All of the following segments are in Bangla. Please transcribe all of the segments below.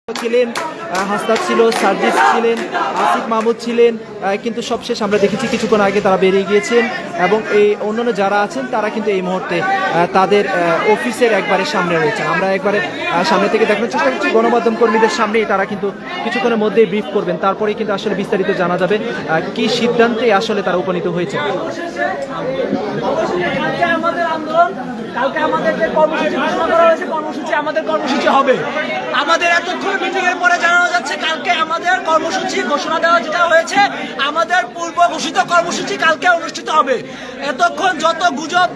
ছিলেন, হাসনাত ছিল, সার্জিস ছিলেন, আসিফ মাহমুদ ছিলেন, কিন্তু সবশেষ আমরা দেখেছি কিছুক্ষণ আগে তারা বেরিয়ে গিয়েছেন এবং এই অন্যান্য যারা আছেন তারা কিন্তু এই মুহূর্তে তাদের অফিসের একবারে সামনে রয়েছেন। আমরা একবারে সামনে থেকে দেখানোর চেষ্টা করছি, গণমাধ্যম কর্মীদের সামনেই তারা কিন্তু কিছুক্ষণের মধ্যেই ব্রিফ করবেন, তারপরেই কিন্তু আসলে বিস্তারিত জানা যাবে কি সিদ্ধান্তে আসলে তারা উপনীত হয়েছে। কালকে আমাদের যে কর্মসূচি ঘোষণা করা হয়েছে, কর্মসূচি আমাদের কর্মসূচি হবে। আমাদের এতক্ষণ মিটিং এর পরে জানানো যাচ্ছে কালকে আমাদের কর্মসূচি ঘোষণা দেওয়া যেটা হয়েছে, আমাদের পূর্ব ঘোষিত কর্মসূচি কালকে অনুষ্ঠিত হবে। এতক্ষণ যত গুজব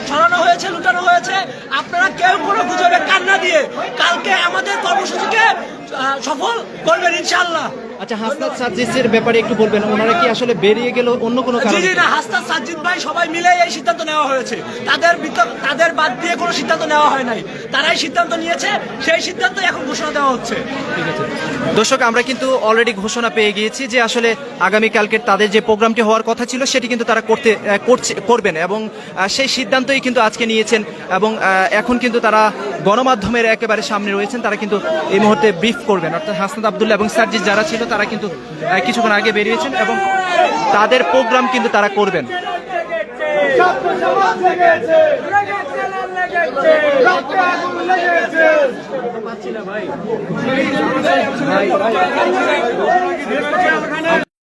ছড়ানো হয়েছে, লুটানো হয়েছে, আপনারা কেউ কোনো গুজবে কান না দিয়ে কালকে আমাদের কর্মসূচিকে সফল করবেন ইনশাআল্লাহ। আচ্ছা, হাসনাত সার্জিসের ব্যাপারে একটু বলবেন, ওনারা কি আসলে বেরিয়ে গেল অন্য কোনো কারণে? জি না, হাসনাত সার্জিস ভাই সবাই মিলে এই সিদ্ধান্ত নেওয়া হয়েছে। তাদের বাদ দিয়ে কোনো সিদ্ধান্ত নেওয়া হয় নাই, তারাই সিদ্ধান্ত নিয়েছে, সেই সিদ্ধান্ত এখন ঘোষণা দেওয়া হচ্ছে। ঠিক আছে দর্শক, আমরা কিন্তু অলরেডি ঘোষণা পেয়ে গিয়েছি যে আসলে আগামীকালকে তাদের যে প্রোগ্রামটি হওয়ার কথা ছিল সেটি কিন্তু তারা করবেন এবং সেই সিদ্ধান্তই কিন্তু আজকে নিয়েছেন এবং এখন কিন্তু তারা গণমাধ্যমের একেবারে সামনে রয়েছেন, তারা কিন্তু এই মুহূর্তে ব্রিফ করবেন। অর্থাৎ হাসনাত আব্দুল্লাহ এবং সার্জিস যারা ছিল তারা কিন্তু কিছুক্ষণ আগে বেরিয়েছেন এবং তাদের প্রোগ্রাম কিন্তু তারা করবেন। ভাই